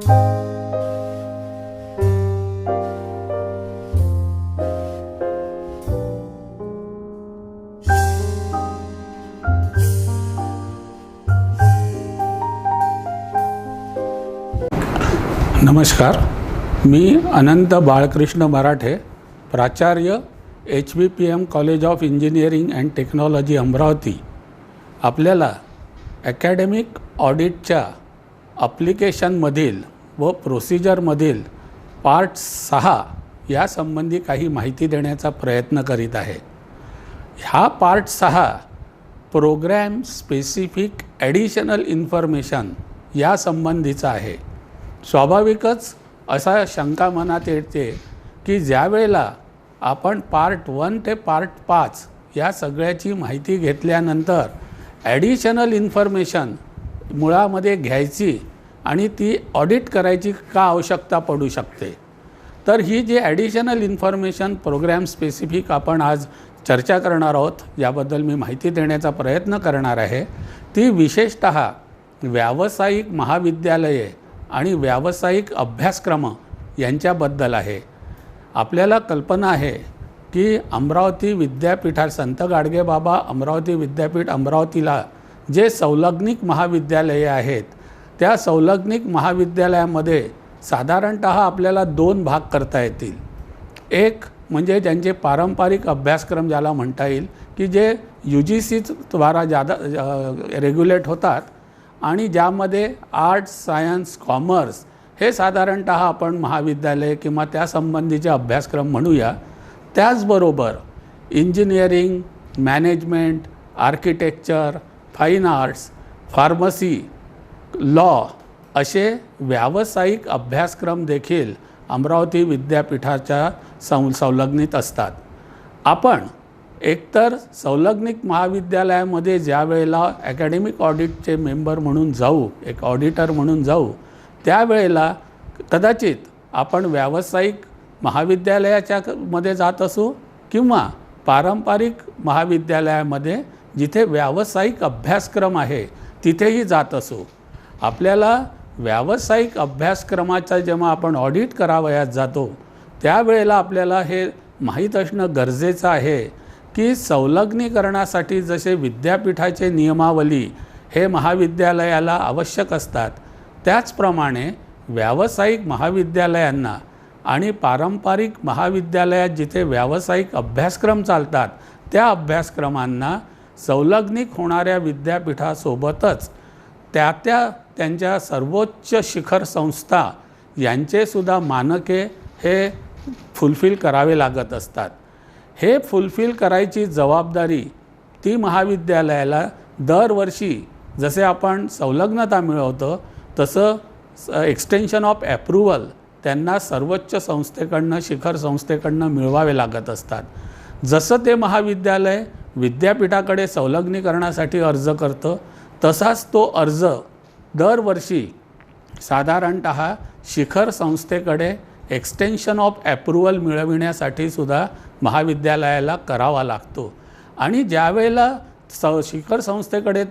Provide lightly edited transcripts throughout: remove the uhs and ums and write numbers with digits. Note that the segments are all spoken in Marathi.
नमस्कार, मी अनंत बाळकृष्ण मराठे, प्राचार्य HVPM college of engineering and technology Amravati आपल्याला ॲकॅडमिक ऑडिटच्या ॲप्लिकेशनमधील व प्रोसिजरमधील पार्ट 6 यासंबंधी काही माहिती देण्याचा प्रयत्न करीत आहे। हा part 6 program specific additional information यासंबंधीचा आहे। स्वाभाविकच असा शंका मनात येते की ज्यावेळेला आपण पार्ट 1 ते पार्ट 5 या सगळ्याची माहिती घेतल्यानंतर ॲडिशनल इन्फॉर्मेशन मुळामध्ये घ्यायची आणि ती ऑडिट करायची का आवश्यकता पडू शकते। तर ही जी ॲडिशनल इन्फॉर्मेशन प्रोग्रॅम स्पेसिफिक आपण आज चर्चा करणार आहोत, याबद्दल मी माहिती देण्याचा प्रयत्न करणार आहे। ती विशेषतः व्यावसायिक महाविद्यालये आणि व्यावसायिक अभ्यासक्रम यांच्याबद्दल आहे। आपल्याला कल्पना आहे की अमरावती विद्यापीठात संत गाडगेबाबा अमरावती विद्यापीठ अमरावतीला जे संलग्निक महाविद्यालये आहेत, त्या संलग्निक महाविद्यालयामध्ये साधारणतः आपल्याला 2 भाग करता येतील। एक म्हणजे ज्यांचे पारंपरिक अभ्यासक्रम ज्याला म्हणता येईल की जे UGC द्वारा रेग्युलेट होतात आणि ज्यामध्ये आर्ट्स, सायन्स, कॉमर्स हे साधारणतः आपण महाविद्यालय किंवा त्यासंबंधीचे अभ्यासक्रम म्हणूया। त्याचबरोबर engineering, management, architecture, fine arts, pharmacy, law असे व्यावसायिक अभ्यासक्रम देखील अमरावती विद्यापीठाच्या संलग्नित असतात। आपण एकतर संलग्निक महाविद्यालयामध्ये ज्या वेळेला ॲकॅडमिक ऑडिटचे मेंबर म्हणून जाऊ, एक ऑडिटर म्हणून जाऊ, त्यावेळेला कदाचित आपण व्यावसायिक महाविद्यालयाच्या मध्ये जात असू किंवा पारंपरिक महाविद्यालयामध्ये जिथे व्यावसायिक अभ्यासक्रम आहे तिथेही जात असू। आपल्याला व्यावसायिक अभ्यासक्रमाचा जेव्हा आपण ऑडिट करावयास जातो त्यावेळेला आपल्याला हे माहीत असणं गरजेचं आहे की संलग्नीकरणासाठी जसे विद्यापीठाचे नियमावली हे महाविद्यालयाला आवश्यक असतात, त्याचप्रमाणे व्यावसायिक महाविद्यालयांना आणि पारंपरिक महाविद्यालयात जिथे व्यावसायिक अभ्यासक्रम चालतात त्या अभ्यासक्रमांना संलग्निक होणाऱ्या विद्यापीठासोबतच त्यांच्या सर्वोच्च शिखर संस्था यांचेसुद्धा मानके हे फुलफिल करावे लागत असतात। हे फुलफिल करायची जबाबदारी ती महाविद्यालयाला दरवर्षी जसे आपण संलग्नता मिळवतो तसं एक्सटेन्शन ऑफ ॲप्रुव्हल त्यांना सर्वोच्च संस्थेकडनं, शिखर संस्थेकडनं मिळवावे लागत असतात। जसं ते महाविद्यालय विद्यापीठाकडे संलग्नीकरणासाठी अर्ज करतं तसाच तो अर्ज दरवर्षी साधारणतः शिखर संस्थेकडे एक्सटेन्शन ऑफ ॲप्रुव्हल मिळविण्यासाठी सुद्धा महाविद्यालयाला करावा लागतो। आणि ज्यावेळेला शिखर संस्थेकडे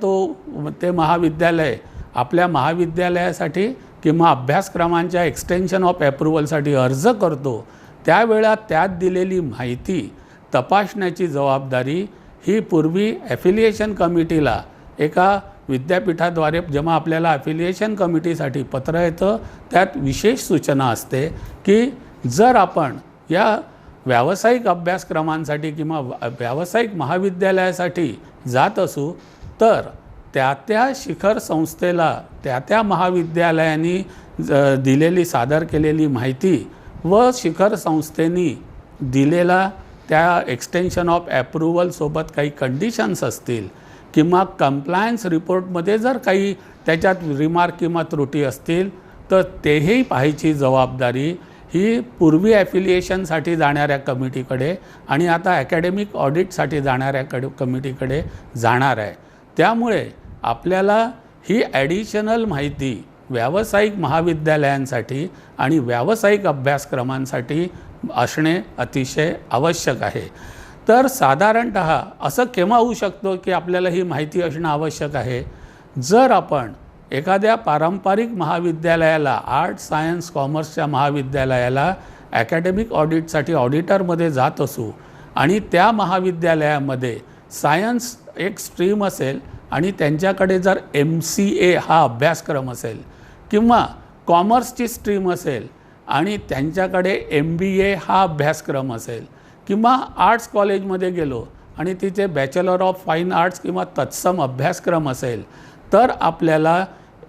ते महाविद्यालय आपल्या महाविद्यालयासाठी किंवा अभ्यासक्रमांच्या एक्सटेन्शन ऑफ ॲप्रुव्हलसाठी अर्ज करतो त्यावेळेला त्यात दिलेली माहिती तपासण्याची जबाबदारी ही पूर्वी ॲफिलिएशन कमिटीला एका विद्यापीठाद्वारे जेव्हा आपल्याला ॲफिलिएशन कमिटीसाठी पत्र येतं त्यात विशेष सूचना असते की जर आपण या व्यावसायिक अभ्यासक्रमांसाठी किंवा व्यावसायिक महाविद्यालयासाठी जात असू तर त्या शिखर संस्थेला त्या महाविद्यालयांनी दिलेली सादर केलेली माहिती व शिखर संस्थेनी दिलेला त्या एक्सटेन्शन ऑफ ॲप्रुव्हलसोबत काही कंडिशन्स असतील किंवा कंप्लायन्स रिपोर्टमध्ये जर काही त्याच्यात रिमार्क किंवा त्रुटी असतील तर तेही पाहायची जबाबदारी ही पूर्वी ॲफिलिएशनसाठी जाणाऱ्या कमिटीकडे आणि आता ॲकॅडमिक ऑडिटसाठी जाणाऱ्या कमिटीकडे जाणार आहे। त्यामुळे आपल्याला ही ॲडिशनल माहिती व्यावसायिक महाविद्यालयांसाठी आणि व्यावसायिक अभ्यासक्रमांसाठी असणे अतिशय आवश्यक आहे। तर साधारणतः असं केव्हा होऊ शकतो की आपल्याला ही माहिती असणं आवश्यक आहे जर आपण एखाद्या पारंपरिक महाविद्यालयाला, आर्ट्स सायन्स कॉमर्सच्या महाविद्यालयाला ॲकॅडमिक ऑडिटसाठी ऑडिटरमध्ये जात असू आणि त्या महाविद्यालयामध्ये सायन्स एक स्ट्रीम असेल आणि त्यांच्याकडे जर MCA हा अभ्यासक्रम असेल किंवा कॉमर्सची स्ट्रीम असेल आणि त्यांच्याकडे MBA हा अभ्यासक्रम असेल किंवा आर्ट्स कॉलेजमध्ये गेलो आणि तिथे बॅचलर ऑफ फाईन आर्ट्स किंवा तत्सम अभ्यासक्रम असेल तर आपल्याला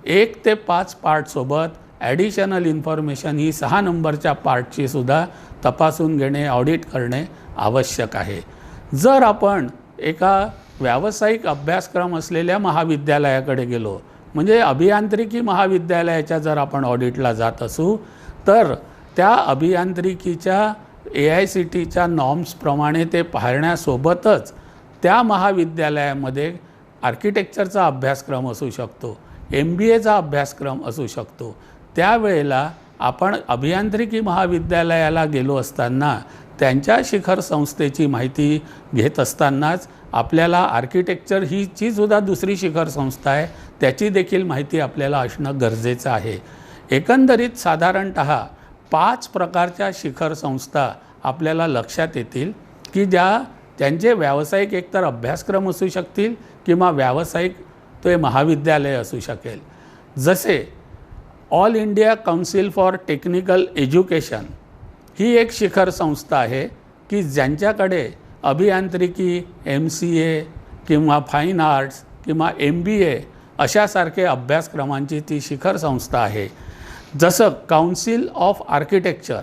1 ते 5 पार्टसोबत ॲडिशनल इन्फॉर्मेशन ही 6 नंबरच्या पार्टची सुद्धा तपासून घेणे, ऑडिट करणे आवश्यक आहे. जर आपण एका व्यावसायिक अभ्यासक्रम असलेल्या महाविद्यालयाकडे गेलो, म्हणजे अभियांत्रिकी महाविद्यालयाच्या जर आपण ऑडिटला जात असू तर त्या अभियांत्रिकीच्या AICTEच्या नॉर्म्सप्रमाणे ते पाळण्यासोबतच त्या महाविद्यालयामध्ये आर्किटेक्चरचा अभ्यासक्रम असू शकतो, MBAचा अभ्यासक्रम असू शकतो. त्यावेळेला आपण अभियांत्रिकी महाविद्यालयाला गेलो असताना त्यांच्या शिखर संस्थेची माहिती घेत असतानाच आपल्याला आर्किटेक्चर हीची सुद्धा दुसरी शिखर संस्था आहे त्याची देखील माहिती आपल्याला असणं गरजेचं आहे. एकंदरीत साधारणतः 5 प्रकारच्या शिखर संस्था आपल्याला लक्षात येतील की त्यांचे व्यावसायिक एकतर अभ्यासक्रम असू शकतील किंवा व्यावसायिक ते महाविद्यालय असू शकेल. जसे all India council for technical education ही एक शिखर संस्था आहे की ज्यांच्याकडे अभियांत्रिकी, MCA किंवा फाईन आर्ट्स किंवा MBA अशासारखे अभ्यासक्रमांची ती शिखर संस्था आहे. जसं काउन्सिल ऑफ आर्किटेक्चर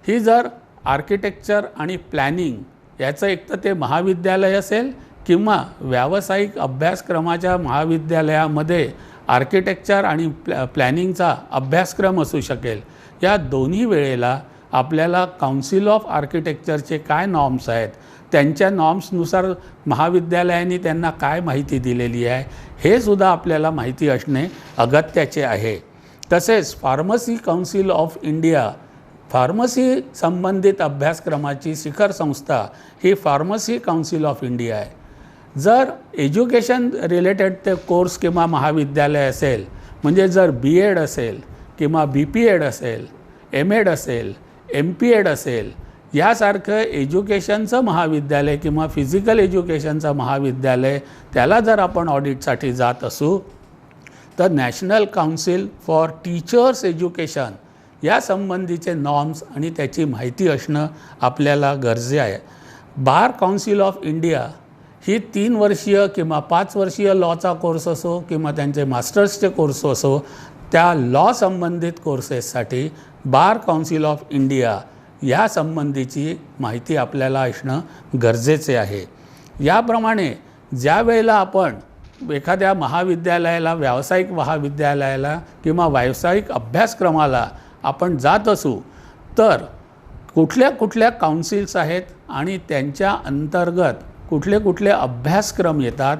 ही जर आर्किटेक्चर आणि प्लॅनिंग याचं एक तर ते महाविद्यालय असेल किंवा व्यावसायिक अभ्यासक्रमाच्या महाविद्यालयामध्ये आर्किटेक्चर आणि प्लॅनिंगचा अभ्यासक्रम असू शकेल. या दोन्ही वेळेला आपल्याला काउन्सिल ऑफ आर्किटेक्चरचे काय नॉर्म्स आहेत, त्यांच्या नॉर्म्सनुसार महाविद्यालयांनी त्यांना काय माहिती दिलेली आहे हे सुद्धा आपल्याला माहिती असणे अगत्याचे आहे. तसेच pharmacy council of India, pharmacy संबंधित अभ्यासक्रमाची शिखर संस्था ही फार्मसी काउन्सिल ऑफ इंडिया आहे. जर एज्युकेशन रिलेटेड ते कोर्स किंवा महाविद्यालय असेल, म्हणजे जर BEd असेल किंवा BPEd असेल, MAd असेल, MPEd असेल, यासारखं एज्युकेशनचं महाविद्यालय किंवा फिजिकल एज्युकेशनचं महाविद्यालय त्याला जर आपण ऑडिटसाठी जात असू तर national council for teachers education या संबंधीचे नॉर्म्स आणि त्याची माहिती असणं आपल्याला गरजे आहे. बार काउन्सिल ऑफ इंडिया ही 3 वर्षीय किंवा 5 वर्षीय लॉचा कोर्स असो किंवा त्यांचे मास्टर्सचे कोर्स असो, त्या लॉ संबंधित कोर्सेससाठी बार काउन्सिल ऑफ इंडिया या संबंधीची माहिती आपल्याला असणं गरजेचे आहे. याप्रमाणे ज्या वेळेला आपण एखाद्या महाविद्यालयाला, व्यावसायिक महाविद्यालयाला किंवा व्यावसायिक अभ्यासक्रमाला आपण जात असू तर कुठल्या कुठल्या काउन्सिल्स आहेत आणि त्यांच्या अंतर्गत कुठले कुठले अभ्यासक्रम येतात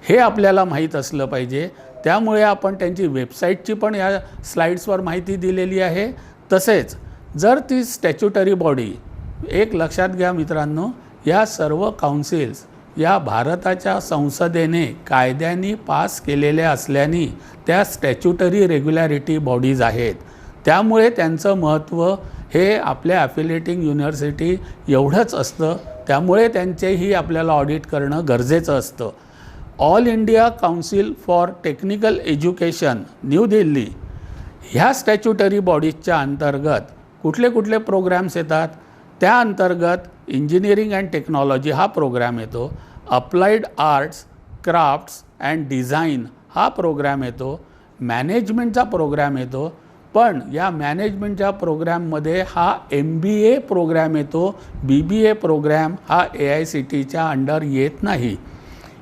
हे आपल्याला माहीत असलं पाहिजे. त्यामुळे आपण त्यांची वेबसाईटची पण या स्लाईड्सवर माहिती दिलेली आहे. तसेच जर ती स्टॅच्युटरी बॉडी, एक लक्षात घ्या मित्रांनो, या सर्व काउन्सिल्स या भारताच्या संसदेने कायद्याने पास केलेल्या असल्याने त्या स्टॅच्युटरी रेग्युलॅरिटी बॉडीज आहेत. त्यामुळे त्यांचं महत्त्व हे आपल्या ॲफिलिएटिंग युनिव्हर्सिटी एवढंच असतं. त्यामुळे त्यांचेही आपल्याला ऑडिट करणं गरजेचं असतं. All India council for technical education new Delhi ह्या स्टॅच्युटरी बॉडीजच्या अंतर्गत कुठले कुठले प्रोग्रॅम्स येतात, त्या अंतर्गत इंजिनिअरिंग अँड टेक्नॉलॉजी हा प्रोग्रॅम येतो, applied arts, crafts and design हा प्रोग्रॅम येतो, मॅनेजमेंटचा प्रोग्रॅम येतो. पण या मॅनेजमेंटच्या प्रोग्रॅममध्ये हा MBA प्रोग्रॅम येतो, BBA प्रोग्रॅम हा AICTEच्या अंडर येत नाही.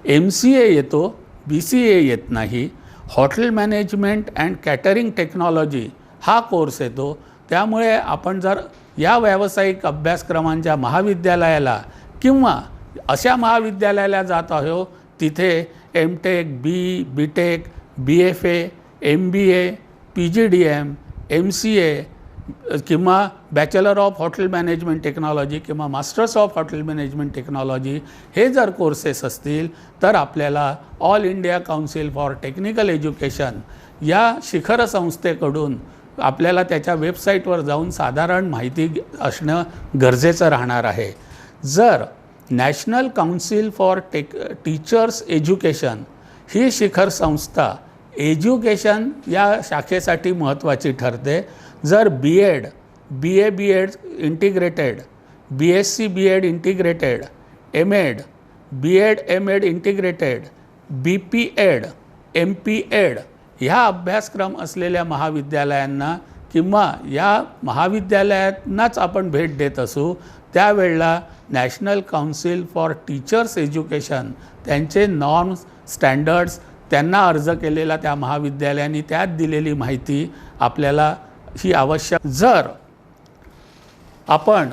MCA येतो, BCA येत नाही. Hotel management and catering technology हा कोर्स येतो. त्यामुळे आपण जर या व्यावसायिक अभ्यासक्रमांच्या महाविद्यालयाला किंवा अशा महाविद्यालयाला जात आहोत तिथे MTech, BTech, BFA, MBA, PGDM, MCA किंवा bachelor of hotel management technology किंवा masters of hotel management technology हे जर कोर्सेस असतील तर आपल्याला all India council for technical education या शिखर संस्थेकडून आपल्याला त्याच्या वेबसाईटवर जाऊन साधारण माहिती असणं गरजेचं राहणार आहे. जर national council for teachers education ही शिखर संस्था एज्युकेशन या शाखेसाठी महत्त्वाची ठरते. जर BEd, BA BEd integrated, BSc BEd integrated, MEd, BEd MEd integrated, BPEd, MPEd ह्या अभ्यासक्रम असलेल्या महाविद्यालयांना किंवा या महाविद्यालयांनाच आपण भेट देत असू, त्यावेळेला national council for teachers education त्यांचे नॉर्म्स, स्टँडर्ड्स, त्यांना अर्ज केलेला त्या महाविद्यालयांनी त्यात दिलेली माहिती आपल्याला ही आवश्यक. जर आपण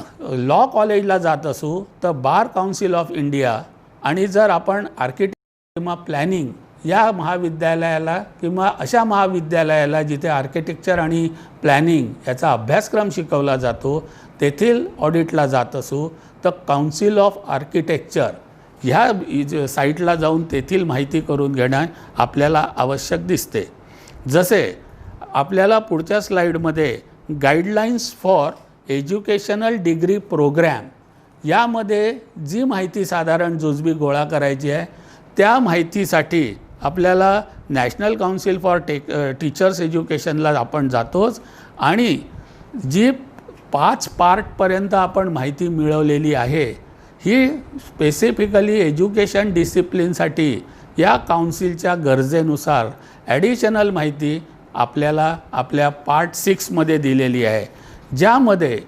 लॉ कॉलेजला जात असू तर बार काउन्सिल ऑफ इंडिया, आणि जर आपण आर्किटेक्चर किंवा प्लॅनिंग या महाविद्यालयाला किंवा अशा महाविद्यालयाला जिथे आर्किटेक्चर आणि प्लॅनिंग याचा अभ्यासक्रम शिकवला जातो तेथील ऑडिटला जात असू तर काउन्सिल ऑफ आर्किटेक्चर ह्या साईटला जाऊन तेथील माहिती करून घेणं आपल्याला आवश्यक दिसते. जसे आपल्याला पुढच्या स्लाईडमध्ये guidelines for educational degree program यामध्ये जी माहिती साधारण जुजबी गोळा करायची आहे त्या माहितीसाठी आपल्याला नॅशनल काउन्सिल फॉर टीचर्स एज्युकेशनला आपण जातोच, आणि जी 5 पार्टपर्यंत आपण माहिती मिळवलेली आहे ही स्पेसिफिकली एज्युकेशन डिसिप्लिनसाठी या काउन्सिलच्या गरजेनुसार ॲडिशनल माहिती आपल्याला आपल्या पार्ट 6मध्ये दिलेली आहे, ज्यामध्ये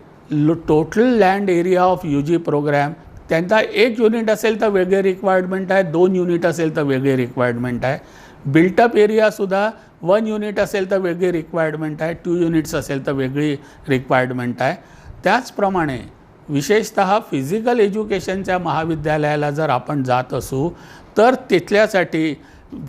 total land area of UG program त्यांचा 1 युनिट असेल तर वेगळे रिक्वायरमेंट आहे, 2 युनिट असेल तर वेगळे रिक्वायरमेंट आहे. बिल्टअप एरियासुद्धा 1 युनिट असेल तर वेगळी रिक्वायरमेंट आहे, 2 युनिट्स असेल तर वेगळी रिक्वायरमेंट आहे. त्याचप्रमाणे विशेषतः फिजिकल एज्युकेशनच्या महाविद्यालयाला जर आपण जात असू तर तिथल्यासाठी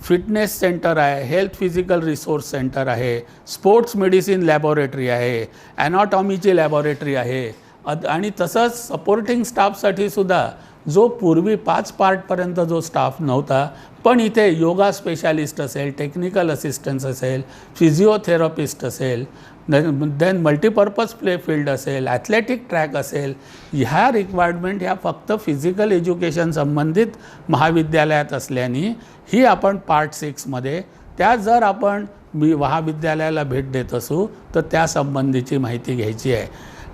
फिटनेस सेंटर आहे, हेल्थ फिजिकल रिसोर्स सेंटर आहे, स्पोर्ट्स मेडिसिन लॅबॉरेटरी आहे, ॲनाटॉमीची लॅबॉरेटरी आहे, आणि तसंच सपोर्टिंग स्टाफसाठी सुद्धा जो पूर्वी 5 पार्टपर्यंत जो स्टाफ नव्हता, पण इथे योगा स्पेशालिस्ट असेल, टेक्निकल असिस्टन्स असेल, फिजिओथेरपिस्ट असेल, देन मल्टीपर्पज प्ले फील्ड असेल, ॲथलेटिक ट्रॅक असेल, ह्या रिक्वायरमेंट ह्या फक्त फिजिकल एज्युकेशन संबंधित महाविद्यालयात असल्याने ही आपण पार्ट 6मध्ये त्या जर आपण महाविद्यालयाला भेट देत असू तर त्या संबंधीची माहिती घ्यायची आहे.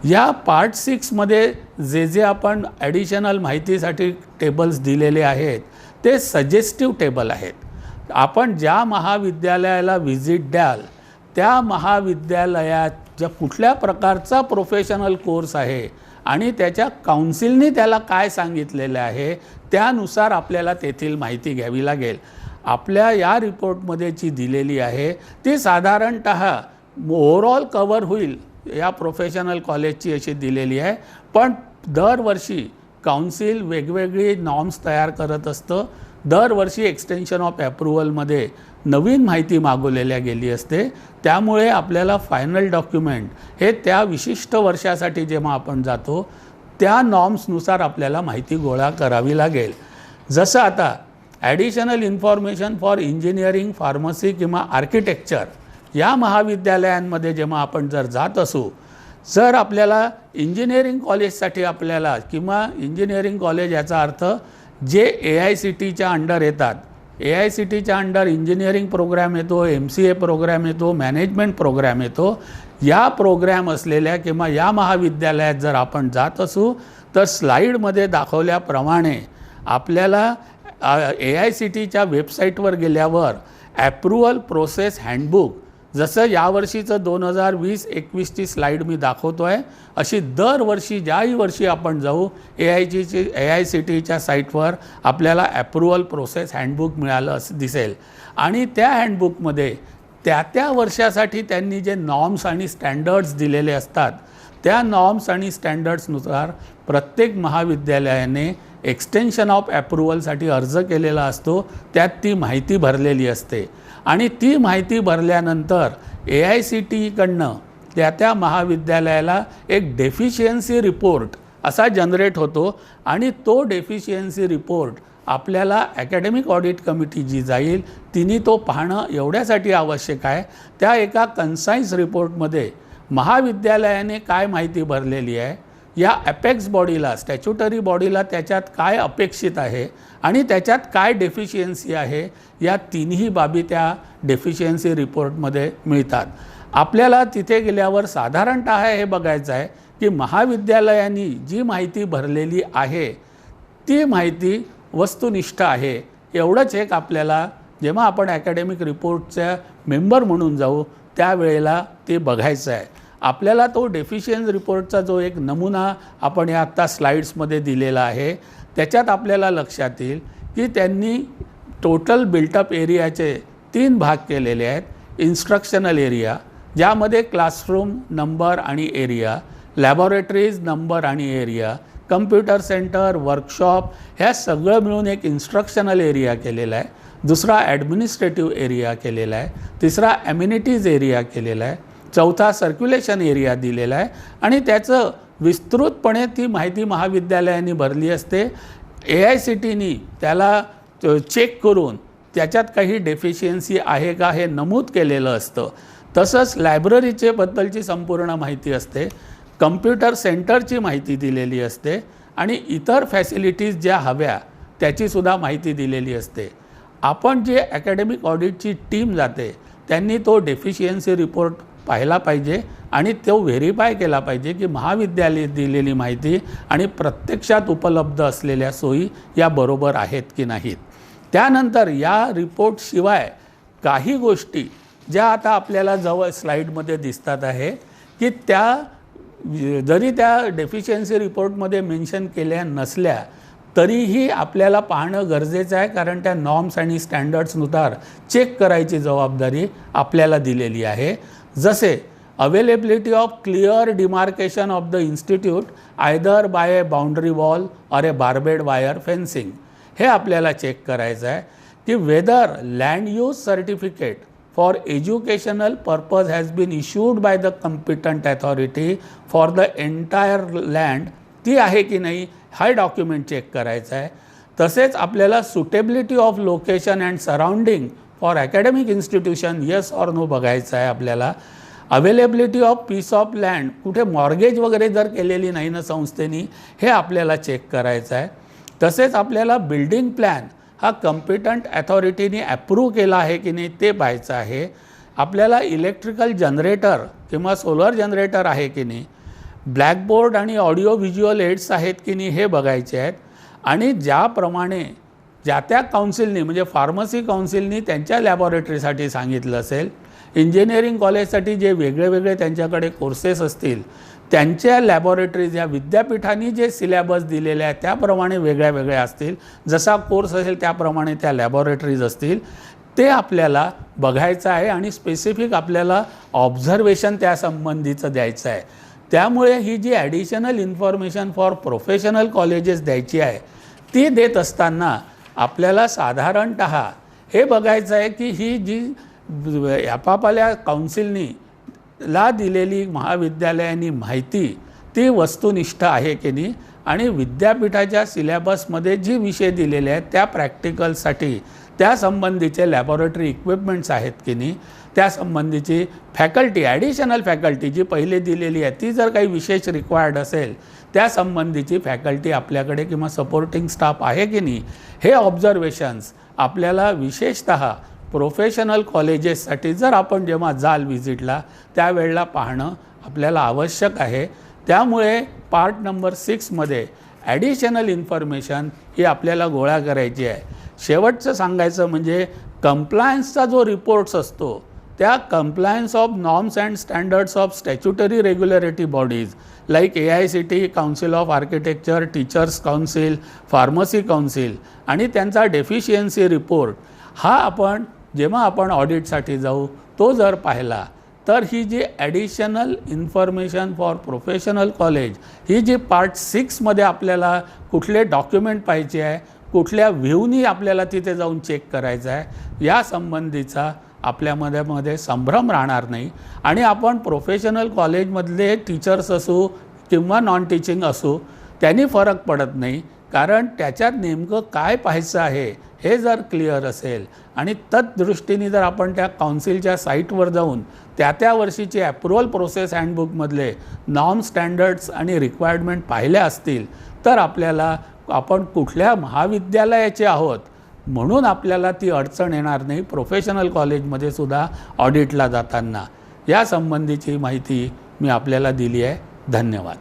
या पार्ट 6मध्ये जे आपण ॲडिशनल माहितीसाठी टेबल्स दिलेले आहेत ते सजेस्टिव्ह टेबल आहेत. आपण ज्या महाविद्यालयाला व्हिजिट द्याल त्या महाविद्यालयात ज्या कुठल्या प्रकारचा प्रोफेशनल कोर्स आहे आणि त्याच्या काउन्सिलने त्याला काय सांगितलेलं आहे त्यानुसार आपल्याला तेथील माहिती घ्यावी लागेल. आपल्या या रिपोर्टमध्ये जी दिलेली आहे ती साधारणतः ओव्हरऑल कव्हर होईल या प्रोफेशनल कॉलेजची अशी दिलेली आहे, पण दरवर्षी काउन्सिल वेगवेगळी नॉर्म्स तयार करत असतं. दरवर्षी एक्सटेन्शन ऑफ ॲप्रुव्हलमध्ये नवीन माहिती मागवलेल्या गेली असते, त्यामुळे आपल्याला फायनल डॉक्युमेंट हे त्या विशिष्ट वर्षासाठी जेव्हा आपण जातो त्या नॉर्म्सनुसार आपल्याला माहिती गोळा करावी लागेल. जसं आता additional information for engineering, pharmacy किंवा आर्किटेक्चर या महाविद्यालयांमध्ये जेव्हा आपण जर जात असू, जर आपल्याला इंजिनिअरिंग कॉलेजसाठी आपल्याला किंवा इंजिनिअरिंग कॉलेज याचा अर्थ जे AICTEच्या अंडर येतात, AICTEच्या अंडर इंजिनिअरिंग प्रोग्रॅम येतो, MCA प्रोग्रॅम येतो, मॅनेजमेंट प्रोग्रॅम येतो, या प्रोग्रॅम असलेल्या किंवा या महाविद्यालयात जर आपण जात असू तर स्लाईडमध्ये दाखवल्याप्रमाणे आपल्याला AICTEच्या वेबसाईटवर गेल्यावर ॲप्रुव्हल प्रोसेस हँडबुक, जसं यावर्षीचं 2020-21ची स्लाईड मी दाखवतो आहे अशी दरवर्षी ज्याही वर्षी आपण जाऊ AICTEच्या साईटवर आपल्याला ॲप्रुव्हल प्रोसेस हँडबुक मिळालं असं दिसेल, आणि त्या हँडबुकमध्ये त्या वर्षासाठी त्यांनी जे नॉर्म्स आणि स्टँडर्ड्स दिलेले असतात त्या नॉर्म्स आणि स्टँडर्ड्सनुसार प्रत्येक महाविद्यालयाने एक्सटेन्शन ऑफ ॲप्रुव्हलसाठी अर्ज केलेला असतो, त्यात ती माहिती भरलेली असते, आणि ती माहिती भरल्यानंतर AICTEकडनं त्या महाविद्यालयाला एक डेफिशियन्सी रिपोर्ट असा जनरेट होतो, आणि तो डेफिशियन्सी रिपोर्ट आपल्याला ॲकॅडमिक ऑडिट कमिटी जी जाईल तिने तो पाहणं एवढ्यासाठी आवश्यक आहे, त्या एका कन्साईज रिपोर्टमध्ये महाविद्यालयाने काय माहिती भरलेली आहे, या अपेक्स बॉडीला, स्टॅच्युटरी बॉडीला त्याच्यात काय अपेक्षित आहे आणि त्याच्यात काय डेफिशियन्सी आहे, या तिन्ही बाबी त्या डेफिशियन्सी रिपोर्टमध्ये मिळतात. आपल्याला तिथे गेल्यावर साधारणतः हे बघायचं आहे की महाविद्यालयांनी जी माहिती भरलेली आहे ती माहिती वस्तुनिष्ठ आहे. एवढंच एक आपल्याला जेव्हा आपण ॲकॅडमिक रिपोर्टच्या मेंबर म्हणून जाऊ त्यावेळेला ते बघायचं आहे. आपल्याला तो डेफिशियन्सी रिपोर्टचा जो एक नमुना आपण या आत्ता स्लाइड्समध्ये दिलेला आहे त्याच्यात आपल्याला लक्षात येईल की त्यांनी टोटल बिल्टअप एरियाचे 3 भाग केलेले आहेत. इन्स्ट्रक्शनल एरिया, ज्यामध्ये क्लासरूम नंबर आणि एरिया, लॅबॉरेटरीज नंबर आणि एरिया, कम्प्युटर सेंटर, वर्कशॉप, ह्या सगळं मिळून एक इन्स्ट्रक्शनल एरिया केलेला आहे. दुसरा ॲडमिनिस्ट्रेटिव्ह एरिया केलेला आहे. तिसरा ॲम्युनिटीज एरिया केलेला आहे. चौथा सर्क्युलेशन एरिया दिलेला आहे आणि त्याचं विस्तृतपणे ती माहिती महाविद्यालयांनी भरली असते. AICTEनी त्याला चेक करून त्याच्यात काही डेफिशियन्सी आहे का हे नमूद केलेलं असतं. तसंच लायब्ररीचे बद्दलची संपूर्ण माहिती असते, कम्प्युटर सेंटरची माहिती दिलेली असते आणि इतर फॅसिलिटीज ज्या हव्या त्याचीसुद्धा माहिती दिलेली असते. आपण जे ॲकॅडमिक ऑडिटची टीम जाते त्यांनी तो डेफिशियन्सी रिपोर्ट पाहिला पाहिजे आणि तो व्हेरीफाय केला पाहिजे की महाविद्यालय दिलेली माहिती आणि प्रत्यक्षात उपलब्ध असलेल्या सोयी या बरोबर आहेत की नाहीत. त्यानंतर या रिपोर्टशिवाय काही गोष्टी ज्या आता आपल्याला जवळ स्लाईडमध्ये दिसतात आहे की त्या जरी त्या डेफिशियन्सी रिपोर्टमध्ये मेन्शन केल्या नसल्या तरीही आपल्याला पाहणं गरजेचं आहे, कारण त्या नॉर्म्स आणि स्टँडर्ड्सनुसार चेक करायची जबाबदारी आपल्याला दिलेली आहे. जसे availability of clear demarcation of the institute either by a boundary wall or a barbed wire fencing, हे आपल्याला चेक करायचं आहे की whether land use certificate for educational purpose has been issued by the competent authority for the entire land, ती आहे की नाही हा डॉक्युमेंट चेक करायचा आहे. तसेच आपल्याला suitability of location and surrounding for academic institution yes or no बघायचं आहे. आपल्याला availability of piece of land, कुठे मॉर्गेज वगैरे जर केलेली नाही ना संस्थेनी, हे आपल्याला चेक करायचं आहे. तसेच आपल्याला बिल्डिंग प्लॅन हा कॉम्पिटंट अथॉरिटीने ॲप्रूव्ह केला आहे की नाही ते पाहायचं आहे. आपल्याला इलेक्ट्रिकल जनरेटर किंवा सोलर जनरेटर आहे की नाही, ब्लॅकबोर्ड आणि ऑडिओ व्हिज्युअल एड्स आहेत की नाही हे बघायचे आहेत. आणि ज्याप्रमाणे ज्या त्या काउन्सिलनी म्हणजे फार्मसी काउन्सिलनी त्यांच्या लॅबॉरेटरीसाठी सांगितलं असेल, इंजिनिअरिंग कॉलेजसाठी जे वेगळे वेगळे त्यांच्याकडे कोर्सेस असतील त्यांच्या लॅबॉरेटरीज या विद्यापीठांनी जे सिलेबस दिलेले आहे त्याप्रमाणे वेगळ्या वेगळ्या असतील. जसा कोर्स असेल त्याप्रमाणे त्या लॅबॉरेटरीज असतील, ते आपल्याला बघायचं आहे आणि स्पेसिफिक आपल्याला ऑब्झर्वेशन त्यासंबंधीचं द्यायचं आहे. त्यामुळे ही जी additional information for professional colleges द्यायची आहे ती देत असताना आपल्याला साधारणतः हे बघायचं आहे की ही जी आपापल्या काउन्सिलनी ला दिलेली महाविद्यालयांनी माहिती ती वस्तुनिष्ठ आहे की नाही आणि विद्यापीठाच्या सिलेबसमध्ये जी विषय दिलेले आहेत त्या प्रॅक्टिकलसाठी त्यासंबंधीचे लॅबॉरेटरी इक्विपमेंट्स आहेत की नाही, त्यासंबंधीची फॅकल्टी, ॲडिशनल फॅकल्टी जी पहिले दिलेली आहे ती जर काही विशेष रिक्वायर्ड असेल त्यासंबंधीची फॅकल्टी आपल्याकडे किंवा सपोर्टिंग स्टाफ आहे की नाही, हे ऑब्झर्वेशन्स आपल्याला विशेषतः प्रोफेशनल कॉलेजेससाठी जर आपण जेव्हा जाल व्हिजिटला त्यावेळेला पाहणं आपल्याला आवश्यक आहे. त्यामुळे पार्ट नंबर 6मध्ये ॲडिशनल इन्फॉर्मेशन ही आपल्याला गोळा करायची आहे. शेवटचं सांगायचं म्हणजे कंप्लायन्सचा जो रिपोर्ट्स असतो त्या compliance of norms and standards of statutory regulatory bodies like AICTE, council of architecture, teachers council, pharmacy council आणि त्यांचा डेफिशियन्सी रिपोर्ट हा आपण जेव्हा आपण ऑडिटसाठी जाऊ तो जर पाहिला तर ही जी additional information for professional college ही जी पार्ट 6मध्ये आपल्याला कुठले डॉक्युमेंट पाहिजे आहे, कुठल्या व्ह्यूनी आपल्याला तिथे जाऊन चेक करायचं आहे, या संबंधीचा आपल्यामध्ये संभ्रम राहणार नाही. आणि आपण प्रोफेशनल कॉलेजमधले टीचर्स असू किंवा नॉन टीचिंग असू त्यांनी फरक पडत नाही. कारण त्याच्यात नेमकं काय पाहायचं आहे हे जर क्लिअर असेल आणि तत्दृष्टीने जर आपण त्या काउन्सिलच्या साईटवर जाऊन त्या वर्षीची ॲप्रुव्हल प्रोसेस हँडबुकमधले नॉर्म स्टँडर्ड्स आणि रिक्वायरमेंट पाहिल्या असतील तर आपल्याला आपण कुठल्या महाविद्यालयाचे आहोत म्हणून आपल्याला ती अडचण येणार नाही प्रोफेशनल कॉलेजमध्ये सुद्धा ऑडिटला जाताना. या संबंधीची माहिती मी आपल्याला दिली आहे. धन्यवाद.